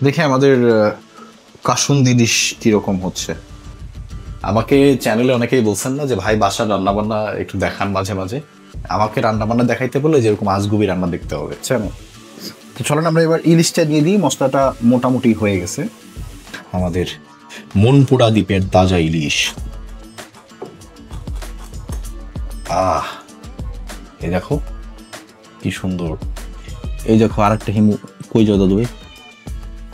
দেখে আমাদের কাসুন্দি ডিশ কিরকম হচ্ছে। আমাকে চ্যানেলে অনেকেই বলছেন না যে ভাই বাসার রান্নাবান্না একটু দেখান মাঝে মাঝে। আমাকে রান্নাবান্না দেখাইতে বলে যেরকম আজগুবি রান্না দেখতে হবে, বুঝছেন? তো চলেন আমরা এবার ইলিশটা দিয়ে দিই। মশলাটা মোটামুটি হয়ে গেছে। আমাদের মনপুরা দ্বীপের তাজা ইলিশ। এই দেখো কি সুন্দর। এই দেখো আরেকটা হিমু। কই যাও দাদু ভাই?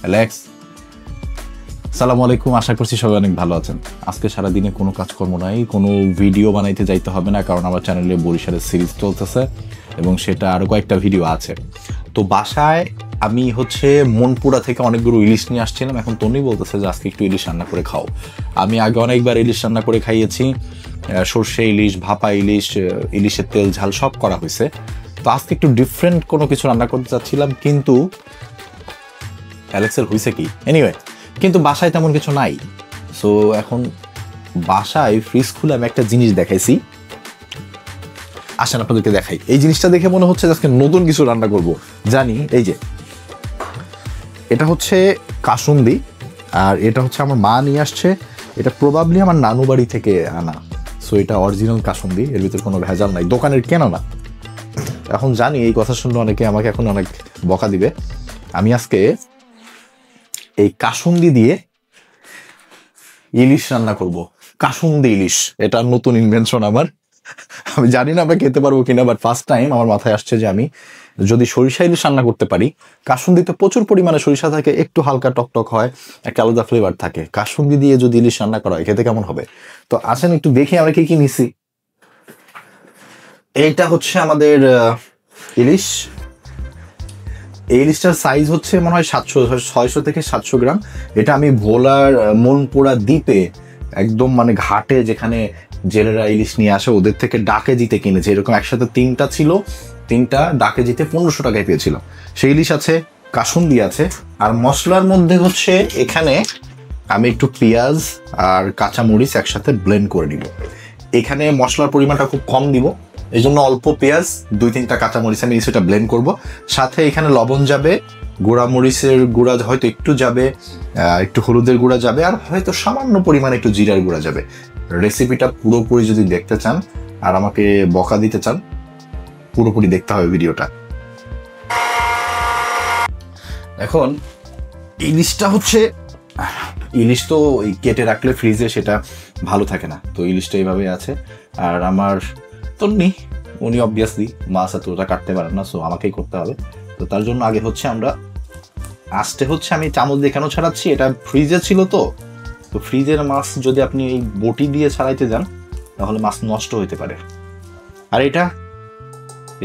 অ্যালেক্স, সালাম আলাইকুম। আশা করছি সবাই অনেক ভালো আছেন। আজকে সারাদিনে কোনো কাজকর্ম নাই, কোনো ভিডিও বানাইতে যাইতে হবে না, কারণ আমার চ্যানেলে বরিশালের সিরিজ চলতেছে এবং সেটা আরও কয়েকটা ভিডিও আছে। তো বাসায় আমি মনপুরা থেকে অনেকগুলো ইলিশ নিয়ে আসছিলাম। এখন তনি বলতেছে যে আজকে একটু ইলিশ রান্না করে খাও। আমি আগে অনেকবার ইলিশ রান্না করে খাইয়েছি, সর্ষে ইলিশ, ভাপা ইলিশ, ইলিশের তেল ঝাল সব করা হয়েছে। তো আজকে একটু ডিফারেন্ট কোনো কিছু রান্না করতে চাচ্ছিলাম, কিন্তু অ্যালেক্সের হয়েছে কি এনিওয়ে, কিন্তু বাসায় তেমন কিছু নাই। সো এখন বাসায় ফ্রিজ খুলে আমি একটা জিনিস দেখাইছি। আসেন আপনাদেরকে দেখাই। এই জিনিসটা দেখে মনে হচ্ছে আজকে নতুন কিছু রান্না করব জানি। এই যে এটা হচ্ছে কাসুন্দি, আর এটা হচ্ছে আমার মা নিয়ে আসছে। এটা প্রবাবলি আমার নানু বাড়ি থেকে আনা। সো এটা অরিজিনাল কাসুন্দি, এর ভিতরে কোনো ভেজাল নাই, দোকানের কেনা না। এখন জানি এই কথা শুনলে অনেকে আমাকে এখন অনেক বকা দিবে। আমি আজকে এই কাসুন্দি দিয়ে ইলিশ রান্না করব। কাসুন্দি ইলিশ, এটা নতুন ইনভেনশন আমার। আমি জানি না আমরা খেতে পারবো কিনা, বাট ফার্স্ট টাইম আমার মাথায় আসছে যে আমি যদি সরিষা ইলিশ রান্না করতে পারি। কাসুন্দিতে প্রচুর পরিমাণে সরিষা থাকে, একটু হালকা টকটক হয়, একটা আলাদা ফ্লেভার থাকে। কাসুন্দি দিয়ে যদি ইলিশ রান্না করা হয় খেতে কেমন হবে? তো আসেন একটু দেখি আমরা কি কি নিছি। এইটা হচ্ছে আমাদের ইলিশ। এই ইলিশটার সাইজ হচ্ছে মনে হয় 600 থেকে 700 গ্রাম। এটা আমি ভোলার মনপুরা দ্বীপে একদম মানে ঘাটে যেখানে জেলেরা ইলিশ নিয়ে আসে ওদের থেকে ডাকে জিতে কিনেছে। এরকম একসাথে তিনটা ছিল, তিনটা ডাকে জিতে 1500 টাকায় পেয়েছিলাম। সেই ইলিশ আছে, কাসুন্দি আছে, আর মশলার মধ্যে এখানে আমি একটু পেঁয়াজ আর কাঁচামরিচ একসাথে ব্লেন্ড করে নিব। এখানে মশলার পরিমাণটা খুব কম দিব, এই জন্য অল্প পেঁয়াজ, 2-3টা কাঁচামরিচ আমি সেটা ব্লেন্ড করব। সাথে এখানে লবণ যাবে, গুঁড়া মরিচের গুঁড়া হয়তো একটু যাবে, একটু হলুদের গুঁড়া যাবে, আর হয়তো সামান্য পরিমাণে একটু জিরার গুঁড়া যাবে। রেসিপিটা পুরোপুরি যদি দেখতে চান আর আমাকে বকা দিতে চান, পুরোপুরি দেখতে হবে ভিডিওটা। এখন ইলিশ তো কেটে রাখলে ফ্রিজে সেটা ভালো থাকে না, তো ইলিশটা এইভাবে আছে। আর আমার তন্নি, উনি অবভিয়াসলি মাছ এতটা কাটতে পারেন না, সো আমাকেই করতে হবে। তো তার জন্য আগে আমরা আমি চামচ দিয়ে কেন ছাড়াচ্ছি, এটা ফ্রিজে ছিল। তো ফ্রিজের মাছ যদি আপনি এই বটি দিয়ে ছাড়াইতে যান তাহলে মাছ নষ্ট হইতে পারে। আর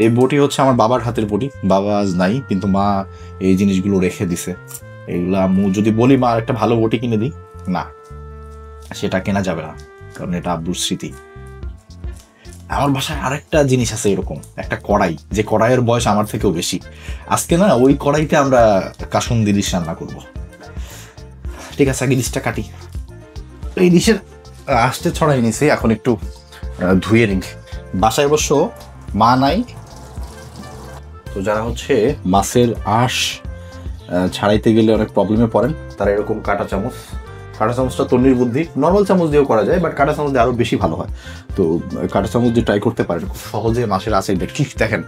এই বটি আমার বাবার হাতের বটি। বাবা আজ নাই, কিন্তু মা এই জিনিসগুলো রেখে দিছে। এইগুলা যদি বলি মা একটা ভালো বটি কিনে দিই, না, সেটা কেনা যাবে না, কারণ এটা আব্বুর স্মৃতি। আমার বাসায় আরেকটা জিনিস আছে, এরকম একটা কড়াই, যে কড়াইয়ের বয়স আমার থেকেও বেশি। আজকে না ওই কড়াইতে আমরা কাসুন্দি ইলিশ রান্না করব। ঠিক আছে, আগে ইলিশটা কাটি। এই ইলিশের আঁশটা ছড়াই নিছি, এখন একটু ধুয়ে নিই। বাসায় অবশ্য মা নাই, তো যারা মাছের আঁশ ছাড়াইতে গেলে অনেক প্রবলেমে পড়েন, তারা এরকম কাঁটা চামচটা তন্নির বুদ্ধি, নর্মাল চামচ দিয়েও করা যায়, বাট কাঁটা চামচ দিয়ে আরো বেশি ভালো হয়। তো কাঁটা চামচ দিয়ে ট্রাই করতে পারেন, খুব সহজে মাছের আঁশ দেখেন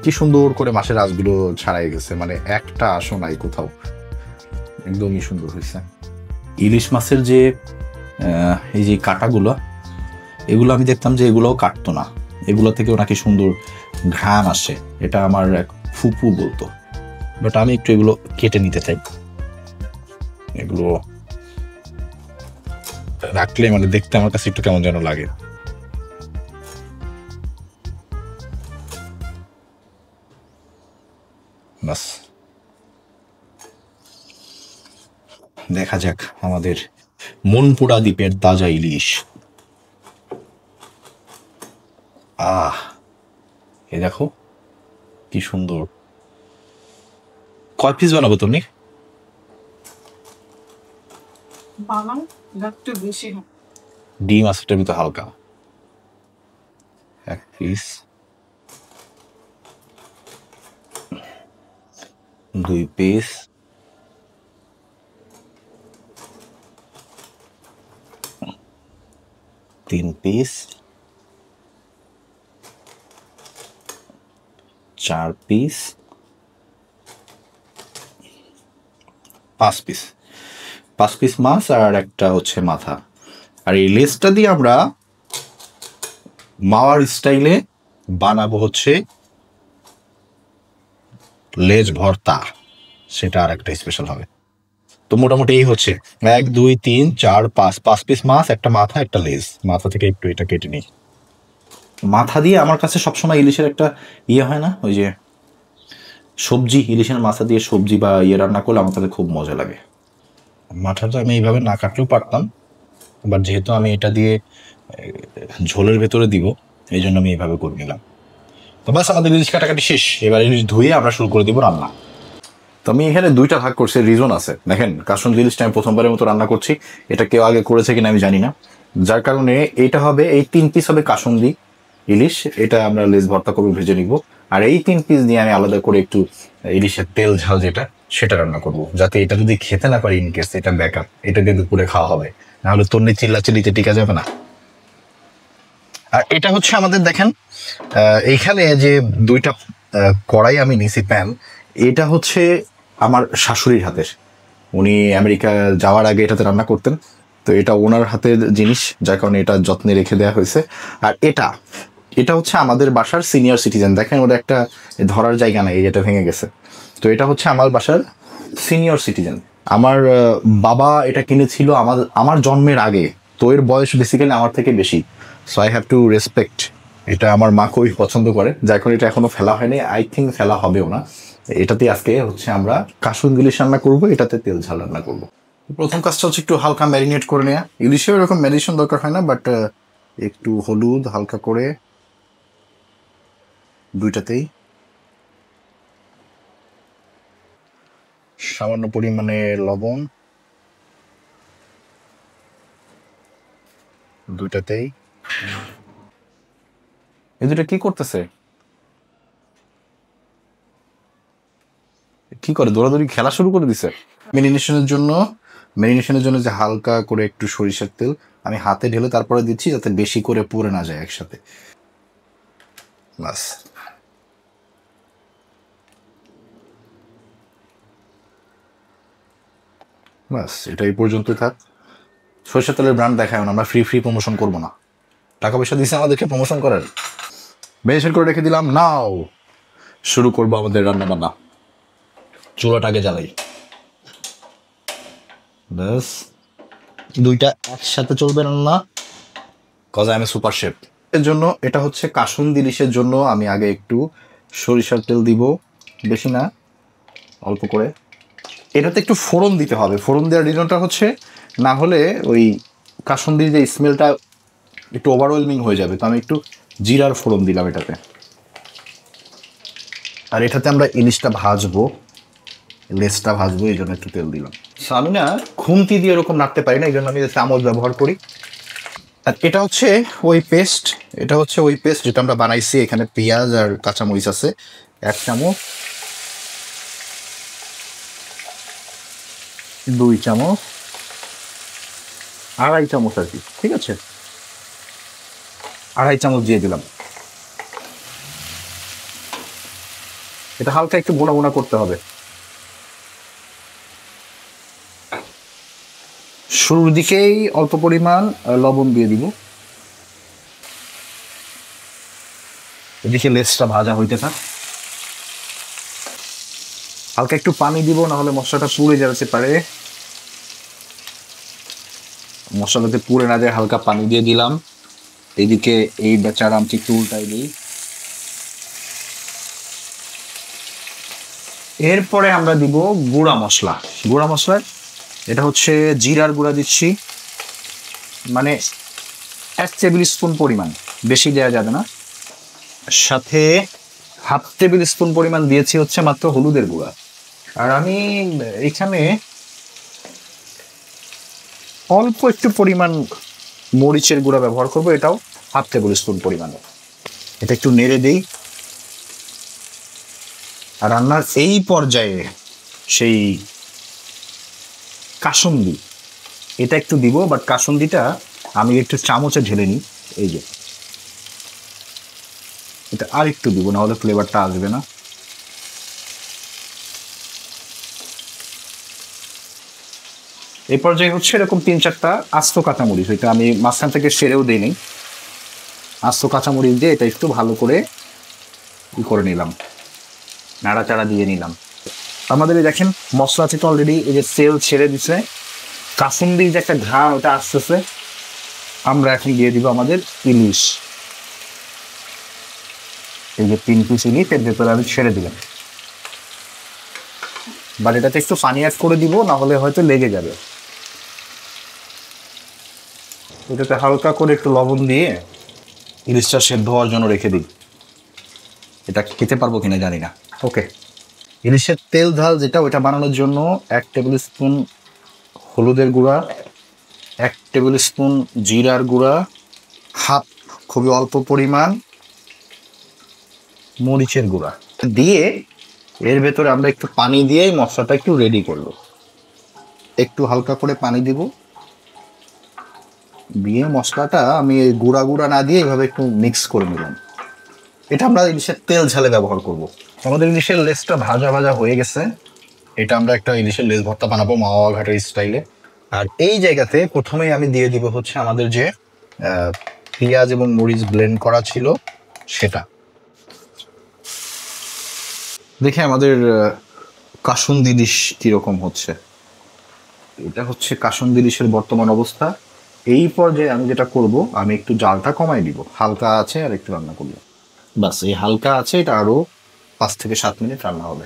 কি সুন্দর করে মাছের আঁশগুলো ছাড়াই গেছে, মানে একটা আঁশও নাই কোথাও, একদমই সুন্দর হয়েছে। ইলিশ মাছের যে এই যে কাঁটাগুলো, এগুলো আমি দেখতাম যে এগুলোও কাটতো না, এগুলো থেকেও নাকি সুন্দর ঘ্রাণ আসে, এটা আমার এক ফুপু বলতো। বাট আমি একটু এগুলো কেটে নিতে চাই। এগুলো রাখলে মানে দেখতে আমার কাছে একটু কেমন যেন লাগে। বাস, দেখা যাক আমাদের মনপুরা দ্বীপের তাজা ইলিশ। এ দেখো কি সুন্দর। কয় পিস বানাবো তুমি? ডিম আছে এটার ভিতরে হালকা, 1 piece, 2 piece, 3 piece, 4 piece, 5 piece, 5 piece মাছ আর একটা হচ্ছে মাথা। আর এই লেজটা দিয়ে আমরা মাওয়ার স্টাইলে বানাবো হচ্ছে লেজ ভর্তা, সেটা আর একটা স্পেশাল হবে। তো মোটামুটি এই হচ্ছে 1 2 3 4 5 5 পিস মাছ, একটা মাথা, একটা লেজ। মাথা থেকে একটু এটা কেটে নিই। মাথা দিয়ে আমার কাছে সবসময় ইলিশের একটা হয় না, ওই যে সবজি, ইলিশের মাথা দিয়ে সবজি বা রান্না করলে আমার কাছে খুব মজা লাগে। মাথাটা আমি এইভাবে না কাটলেও পারতাম, বাট যেহেতু আমি এটা দিয়ে ঝোলের ভেতরে দিব, এই জন্য আমি এইভাবে করে নিলাম। তো বাস, আমাদের ইলিশ কাটাকাটি শেষ। এবার ইলিশ ধুয়ে আমরা শুরু করে দিব রান্না। তো আমি এখানে 2টা ভাগ করছি, রিজন আছে। দেখেন, কাসুন্দি ইলিশটা আমি প্রথমবারের মতো রান্না করছি, এটা কেউ আগে করেছে কিনা আমি জানি না, যার কারণে এইটা হবে, এই 3 পিস হবে কাসুন্দি ইলিশ, এটা আমরা লেজ ভর্তা করে ভেজে নিব। আর এই 3 পিস দিয়ে আমি আলাদা করে একটু ইলিশের তেল ঝাল যেটা, সেটা রান্না করব, যাতে এটা যদি খেতে না পারি ইনকেস, এটা ব্যাকআপ, এটা দিয়ে দুপুরে খাওয়া হবে, নাহলে তন্নি চিল্লাচিল্লিতে টিকা যাবে না। আর এটা হচ্ছে আমাদের, দেখেন এইখানে যে 2টা কড়াই আমি নিছি, প্যান, এটা হচ্ছে আমার শাশুড়ির হাতের। উনি আমেরিকা যাওয়ার আগে এটাতে রান্না করতেন, তো এটা ওনার হাতের জিনিস, যার কারণে এটা যত্নে রেখে দেওয়া হয়েছে। আর এটা হচ্ছে আমাদের বাসার সিনিয়র সিটিজেন। দেখেন, ওটা একটা ধরার জায়গা নাই, এটা ভেঙে গেছে। তো এটা হচ্ছে আমার বাসার সিনিয়র সিটিজেন। আমার বাবা এটা কিনেছিল আমার জন্মের আগে, তো এর বয়স বেসিক্যালি আমার থেকে বেশি, so I have to respect. এটা আমার মা খুবই পছন্দ করে, যার কারণে এটা এখনো ফেলা হয়নি, আই থিঙ্ক ফেলা হবেও না। এটাতে আজকে হচ্ছে আমরা কাসুন্দি ইলিশ রান্না করবো, এটাতে তেল ঝাল রান্না করবো। প্রথম কাজটা হচ্ছে একটু হালকা ম্যারিনেট করে নেওয়া। ইলিশেও এরকম ম্যারিনেশন দরকার হয় না, বাট একটু হলুদ হালকা করে 2টাতেই, সামান্য পরিমাণে লবণ 2টাতেই। এই 2টা কি করতেছে, কি করে, দৌড়াদৌড়ি খেলা শুরু করে দিছে। ম্যারিনেশনের জন্য যে হালকা করে একটু সরিষার তেল আমি হাতে ঢেলে তারপরে দিচ্ছি, যাতে বেশি করে পুড়ে না যায় একসাথে। বাস, বাস, এটা এই পর্যন্তই থাক। সরিষার তেলের ব্র্যান্ড দেখায় না, আমরা ফ্রি প্রমোশন করবো না, টাকা পয়সা দিচ্ছে আমাদেরকে প্রমোশন করার। মেনশন করে রেখে দিলাম। নাও শুরু করবো আমাদের রান্না বান্না। চুলাটা আগে জ্বালাই। ব্যাস, 2টা একসাথে চলবে না, cause I am a super chef. এর জন্য এটা হচ্ছে কাসুন্দি ইলিশের জন্য আমি আগে একটু সরিষার তেল দিব, বেশি না, অল্প করে। এটাতে একটু ফোড়ন দিতে হবে। ফোড়ন দেওয়ার রিজনটা হচ্ছে, না হলে ওই কাসুন্দির যে স্মেলটা একটু ওভারওয়েলমিং হয়ে যাবে, তো আমি একটু জিরার ফোড়ন দিলাম এটাতে। আর এটাতে আমরা ইলিশটা ভাজবো, লেজটা ভাজবো, এই জন্য একটু তেল দিলাম। আমি না খুন্তি দিয়ে এরকম নাড়তে পারি না, এই জন্য আমি চামচ ব্যবহার করি। আর এটা হচ্ছে ওই পেস্ট, যেটা আমরা বানাইছি। এখানে পেঁয়াজ আর কাঁচামরিচ আছে, 1 চামচ, 2 চামচ, 2.5 চামচ আর কি, ঠিক আছে, 2.5 চামচ দিয়ে দিলাম। এটা হালকা একটু বোনা বোনা করতে হবে। শুরুর দিকেই অল্প পরিমাণ লবণ দিয়ে দিব। এদিকে লেসটা ভাজা হইতে থাক। হালকা একটু পানি দিব, না হলে মশলাটা পুড়ে যেতে পারে। মশলাতে পুড়ে না যায়, হালকা পানি দিয়ে দিলাম। এদিকে এই বেচারা আমটি একটু উল্টাই দিই। এরপরে আমরা দিব গুঁড়া মশলা। এটা হচ্ছে জিরার গুঁড়া দিচ্ছি, মানে 1 টেবিল স্পুন পরিমাণ, বেশি দেওয়া যাবে না। সাথে 1/2 টেবিল স্পুন পরিমাণ দিয়েছি হচ্ছে মাত্র হলুদের গুঁড়া। আর আমি এখানে অল্প একটু পরিমাণ মরিচের গুঁড়া ব্যবহার করব, এটাও 1/2 টেবিল স্পুন পরিমাণে। এটা একটু নেড়ে দেই। আর রান্নার এই পর্যায়ে সেই কাসুন্দি এটা একটু দিব, বাট কাসুন্দিটা আমি একটু চামচে ঢেলে নিই। এই যে এটা আর একটু দিব, না হলে ফ্লেভারটা আসবে না। এই পর্যায়ে হচ্ছে এরকম 3-4টা আস্ত কাঁচামরিচ, এটা আমি মাঝখান থেকে সেরেও দিইনি। আস্ত কাঁচামরিচ দিয়ে এটা একটু ভালো করে ই করে নিলাম, নাড়াচাড়া দিয়ে নিলাম। আমাদের এই দেখেন মশলা থেকে অলরেডি এই যে তেল ছেড়ে দিছে, কাসুন্দির যে একটা ঘ্রাণ ওটা আসতেছে। আমরা এখন দিয়ে দিব আমাদের ইলিশ। এই যে 3 পিস ইলিশ এর ভেতরে আমি ছেড়ে দিলাম, বাট এটাতে একটু পানি অ্যাড করে দিব, না হলে হয়তো লেগে যাবে। এটাতে হালকা করে একটু লবণ দিয়ে ইলিশটা সেদ্ধ হওয়ার জন্য রেখে দিই। এটা খেতে পারবো কিনা জানি না। ওকে, ইলিশের তেল ঝাল যেটা ওইটা বানানোর জন্য 1 টেবিল স্পুন হলুদের গুঁড়া, 1 টেবিল স্পুন জিরার গুঁড়া, হাফ খুবই অল্প পরিমাণ মরিচের গুঁড়া দিয়ে এর ভেতরে আমরা একটু পানি দিয়ে মশলাটা একটু রেডি করব। একটু হালকা করে পানি দিব, দিয়ে মশলাটা আমি গুঁড়া গুঁড়া না দিয়ে এইভাবে একটু মিক্স করে নিলাম। এটা আমরা ইলিশের তেল ঝালে ব্যবহার করব। আমাদের ইলিশের লেসটা ভাজা ভাজা হয়ে গেছে। এটা আমরা একটা ইলিশের লেস ভর্তা বানাবো মাওয়া ঘাটের স্টাইলে। আর এই জায়গাতে প্রথমেই আমি দিয়ে দিব হচ্ছে আমাদের যে পেঁয়াজ এবং মরিচ ব্লেন্ড করা ছিল সেটা। দেখে আমাদের কাসুন্দি ইলিশ কিরকম হচ্ছে। এটা হচ্ছে কাসুন্দি ইলিশের বর্তমান অবস্থা। এই পর্যায়ে আমি যেটা করব, আমি একটু জালটা কমাই দিব, হালকা আছে আর একটু রান্না করবো। বাস এই হালকা আছে, এটা আরো 5 থেকে 7 মিনিট রান্না হবে।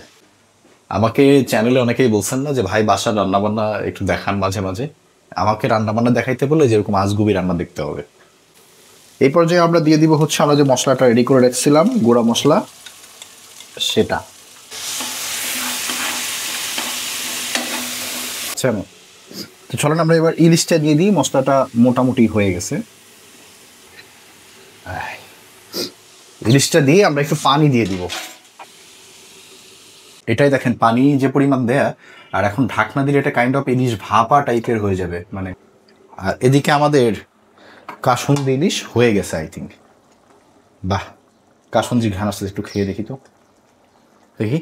আমাকে চ্যানেলে অনেকেই বলছেন না যে ভাই বাসার রান্নাবান্না একটু দেখান মাঝে মাঝে। আমাকে রান্নাবান্না দেখাইতে বলে যেরকম আজগুবি রান্না দেখতে হবে। এই পর্যায়ে আমরা দিয়ে দিব হচ্ছে আমরা যে মশলাটা রেডি করে রেখেছিলাম গুঁড়া মশলা, সেটা। আচ্ছা, তো চলেন আমরা এবার ইলিশটা দিয়ে দিই। মশলাটা মোটামুটি হয়ে গেছে। ইলিশটা দিয়ে আমরা একটু পানি দিয়ে দিব। এটাই দেখেন পানি যে পরিমাণ দেয়া, আর এখন ঢাকনা দিলে এটা কাইন্ড অফ ইলিশ ভাপা টাইপের হয়ে যাবে মানে। আর এদিকে আমাদের কাসুন্দি ইলিশ হয়ে গেছে আই থিঙ্ক। বাহ, কাসুন্দি ঘ্রাণ আসলে একটু খেয়ে দেখি তো, দেখি।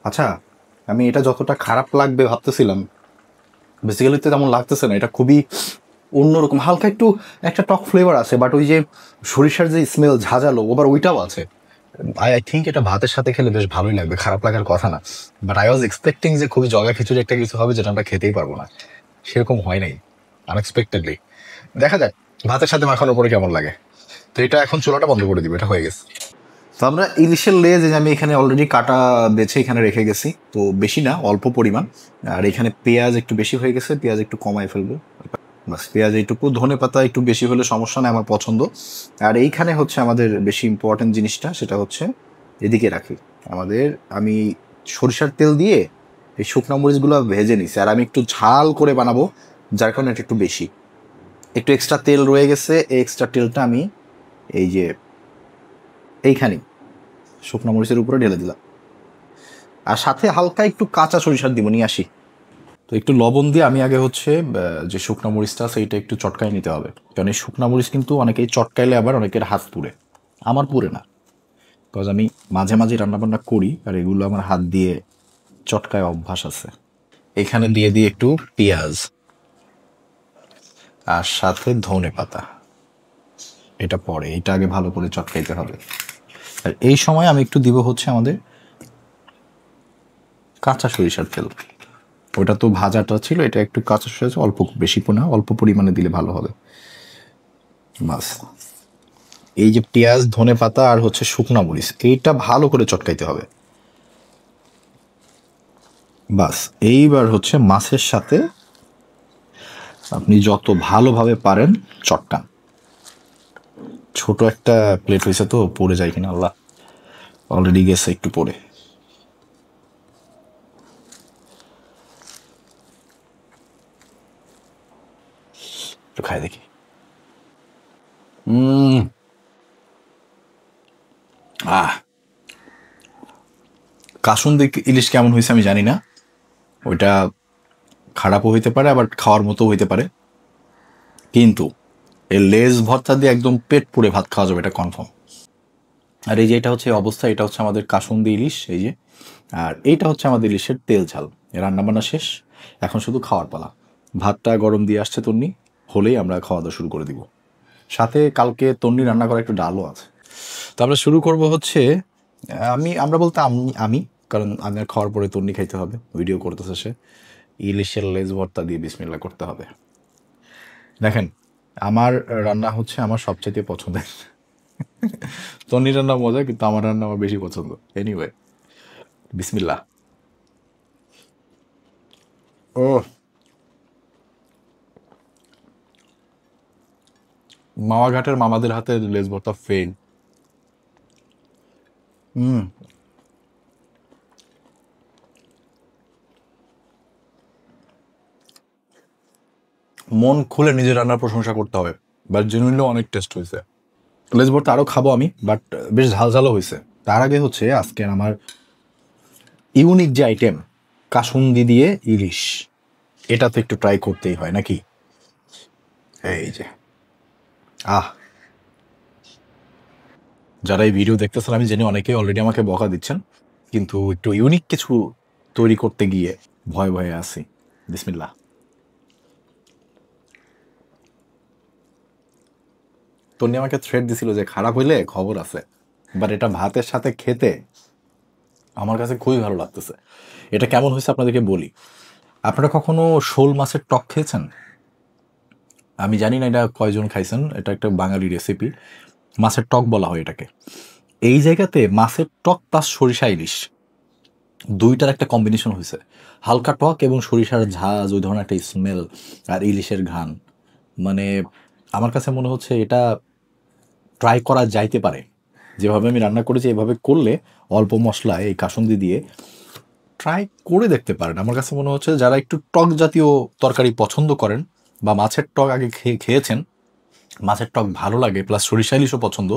আচ্ছা, আমি এটা যতটা খারাপ লাগবে ভাবতেছিলাম, বেসিক্যালি তো তেমন লাগতেছে না। এটা খুবই অন্যরকম, হালকা একটু একটা টক ফ্লেভার আছে, বাট ওই যে সরিষার যে স্মেল ঝাঁঝালো আবার ওইটাও আছে। আই থিঙ্ক এটা ভাতের সাথে খেলে বেশ ভালোই লাগবে, খারাপ লাগার কথা না। বাট আই ওয়াজ এক্সপেক্টিং যে খুবই জগা খিচুড়ি একটা কিছু হবে যেটা আমরা খেতেই পারবো না। সেরকম হয় নাই, আনএক্সপেক্টেডলি। দেখা যায় ভাতের সাথে মাখানোর পরে কেমন লাগে। তো এটা এখন চুলাটা বন্ধ করে দিব, এটা হয়ে গেছে। তো আমরা ইলিশের লেজ আমি এখানে অলরেডি কাটা বেছে এখানে রেখে গেছি, তো বেশি না, অল্প পরিমাণ। আর এখানে পেঁয়াজ একটু বেশি হয়ে গেছে, পেঁয়াজ একটু কমায় ফেলবো। বাস, পেঁয়াজ এইটুকু, ধনে পাতা একটু বেশি হলে সমস্যা নেই, আমার পছন্দ। আর এইখানে হচ্ছে আমাদের বেশি ইম্পর্টেন্ট জিনিসটা, সেটা হচ্ছে এদিকে রাখি আমাদের, আমি সরিষার তেল দিয়ে এই শুকনো মরিচগুলো ভেজে নিছি। আর আমি একটু ঝাল করে বানাবো, যার কারণে এটা একটু বেশি, একটু এক্সট্রা তেল রয়ে গেছে। এই এক্সট্রা তেলটা আমি এই যে এইখানে শুকনো মরিচের উপরে ঢেলে দিলাম। আর সাথে হালকা একটু কাঁচা সরিষার দিব, নিয়ে আসি। তো একটু লবণ দিয়ে আমি আগে হচ্ছে যে শুকনো মরিচটা আছে এইটা একটু চটকায় নিতে হবে, কারণ এই শুকনো মরিচ কিন্তু অনেকেই চটকাইলে আবার অনেকের হাত পুড়ে। আমার পুড়ে না, বিকজ আমি মাঝে মাঝে রান্নাবান্না করি আর এগুলো আমার হাত দিয়ে চটকায় অভ্যাস আছে। এখানে দিয়ে দিই একটু পেঁয়াজ আর সাথে ধনে পাতা। এটা পরে, এটা আগে ভালো করে চটকাইতে হবে। আর এই সময় আমি একটু দিব হচ্ছে আমাদের কাঁচা সরিষার তেল। ওটা তো ভাজাটা ছিল, এটা একটু কাঁচা সরিষা, অল্প, বেশি না, অল্প পরিমাণে দিলে ভালো হবে। বাস, এই যে পেঁয়াজ ধনে পাতা আর হচ্ছে শুকনা মরিচ, এইটা ভালো করে চটকাইতে হবে। বাস, এইবার হচ্ছে মাছের সাথে আপনি যত ভালোভাবে পারেন চটকান। ছোট একটা প্লেট হয়েছে তো পড়ে যায় কিনা আল্লাহ, অলরেডি গেছে একটু পড়ে। একটু খাই দেখি। কাসুন্দি ইলিশ কেমন হয়েছে আমি জানি না, ওইটা খারাপও হইতে পারে, আবার খাওয়ার মতো হইতে পারে, কিন্তু এই লেজ ভর্তা দিয়ে একদম পেট পুড়ে ভাত খাওয়া যাবে, এটা কনফার্ম। আর এই যে এটা হচ্ছে অবস্থা, এটা হচ্ছে আমাদের কাসুন্দি ইলিশ, এই যে। আর এইটা হচ্ছে আমাদের ইলিশের তেল ঝাল। রান্নাবান্না শেষ, এখন শুধু খাওয়ার পালা। ভাতটা গরম দিয়ে আসছে তন্নি, হলেই আমরা খাওয়া দাওয়া শুরু করে দিব। সাথে কালকে তন্নি রান্না করা একটু ডালও আছে। তো আমরা শুরু করব হচ্ছে, আমরা বলতে আমি, কারণ আমি আর খাওয়ার পরে তন্নি খাইতে হবে, ভিডিও করতেছে সে। ইলিশের লেজ ভর্তা দিয়ে বিসমিল্লাহ করতে হবে। দেখেন, আমার রান্না হচ্ছে আমার সবচাইতে পছন্দের। তন্নির রান্না মজা, কিন্তু আমার রান্না আমার বেশি পছন্দ। এনিওয়ে, বিসমিল্লাহ। ও, মামাঘাটের মামাদের হাতে লেজ ভর্তা ফেল। হুম, মন খুলে নিজের রান্নার প্রশংসা করতে হবে, বাট জেনুইনলি অনেক টেস্ট হয়েছে। লেজ ভর্তা আরও খাবো আমি, বাট বেশ ঝাল ঝালও হয়েছে। তার আগে হচ্ছে আজকের আমার ইউনিক যে আইটেম, কাসুন্দি দিয়ে ইলিশ, এটা তো একটু ট্রাই করতেই হয় নাকি। এই যে, আহ, যারা এই ভিডিও দেখতেছেন আমি জানি অনেকেই অলরেডি আমাকে বকা দিচ্ছেন, কিন্তু একটু ইউনিক কিছু তৈরি করতে গিয়ে ভয়ে ভয়ে আছি। বিসমিল্লাহ। তন্নি আমাকে থ্রেড দিছিল যে খারাপ হইলে খবর আছে, বাট এটা ভাতের সাথে খেতে আমার কাছে খুবই ভালো লাগতেছে। এটা কেমন হয়েছে আপনাদেরকে বলি। আপনারা কখনো শোল মাছের টক খেয়েছেন? আমি জানি না এটা কয়জন খাইছেন, এটা একটা বাঙালি রেসিপি। মাছের টক বলা হয় এটাকে। এই জায়গাতে মাছের টক প্লাস সরিষা ইলিশ, দুইটার একটা কম্বিনেশন হয়েছে। হালকা টক এবং সরিষার ঝাঁজ, ওই ধরনের একটা স্মেল, আর ইলিশের ঘ্রাণ। মানে আমার কাছে মনে হচ্ছে এটা ট্রাই করা যাইতে পারে। যেভাবে আমি রান্না করেছি এভাবে করলে, অল্প মশলায় এই কাসুন্দি দিয়ে ট্রাই করে দেখতে পারেন। আমার কাছে মনে হচ্ছে যারা একটু টক জাতীয় তরকারি পছন্দ করেন, বা মাছের টক আগে খেয়েছেন, মাছের টক ভালো লাগে প্লাস সরিষা ইলিশও পছন্দ,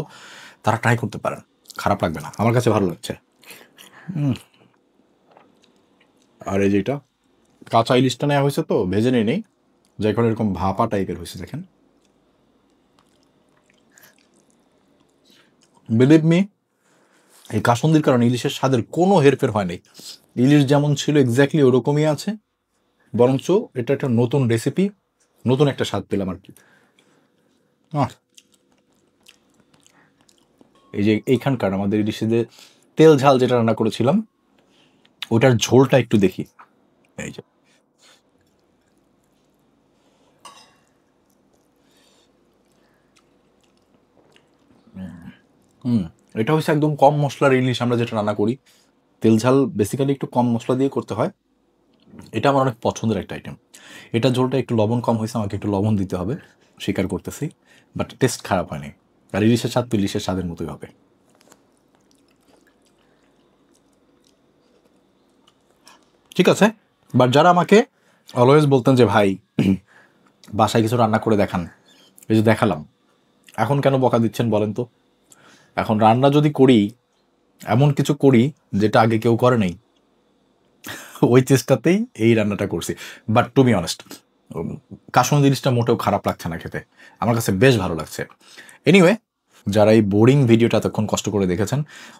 তারা ট্রাই করতে পারেন, খারাপ লাগবে না। আমার কাছে ভালো লাগছে। আর এই যেটা কাঁচা ইলিশটা নেওয়া হয়েছে, তো ভেজে নিয়ে নেই, যে এখন এরকম ভাপা টাইপের হয়েছে দেখেন। বিলিভ মি, এই কাসুন্দির কারণে ইলিশের স্বাদের কোনো হেরফের হয় নাই। ইলিশ যেমন ছিল এক্স্যাক্টলি ওরকমই আছে, বরঞ্চ এটা একটা নতুন রেসিপি, নতুন একটা স্বাদ পেলাম আর কি। আহ, এই যে এইখানকার আমাদের ইলিশে যে তেল ঝাল যেটা রান্না করেছিলাম, ওটার ঝোলটা একটু দেখি। এই যে, হুম, এটা হচ্ছে একদম কম মশলার ইলিশ। আমরা যেটা রান্না করি, তেল ঝাল বেসিক্যালি একটু কম মশলা দিয়ে করতে হয়। এটা আমার অনেক পছন্দের একটা আইটেম। এটা ঝোলটা একটু লবণ কম হয়েছে, আমাকে একটু লবণ দিতে হবে, স্বীকার করতেছি, বাট টেস্ট খারাপ হয়নি। আর ইলিশের স্বাদ তো ইলিশের স্বাদের মতোই হবে। ঠিক আছে, বাট যারা আমাকে অলওয়েজ বলতেন যে ভাই বাসায় কিছু রান্না করে দেখান, এই যে দেখালাম, এখন কেন বকা দিচ্ছেন বলেন তো? এখন রান্না যদি করি, এমন কিছু করি যেটা আগে কেউ করে নাই, ওই চেষ্টাতেই এই রান্নাটা করছি। But to be honest, kasundi জিনিসটা মোটেও খারাপ লাগছে না খেতে, আমার কাছে বেশ ভালো লাগছে। এনিওয়ে, যারা এই বোরিং ভিডিওটা এতক্ষণ কষ্ট করে দেখেছেন,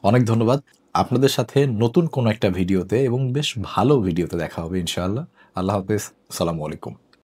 অনেক ধন্যবাদ। আপনাদের সাথে নতুন কোনো একটা ভিডিওতে এবং বেশ ভালো ভিডিওতে দেখা হবে ইনশাআল্লাহ। আল্লাহ হাফেজ, আসসালামু আলাইকুম।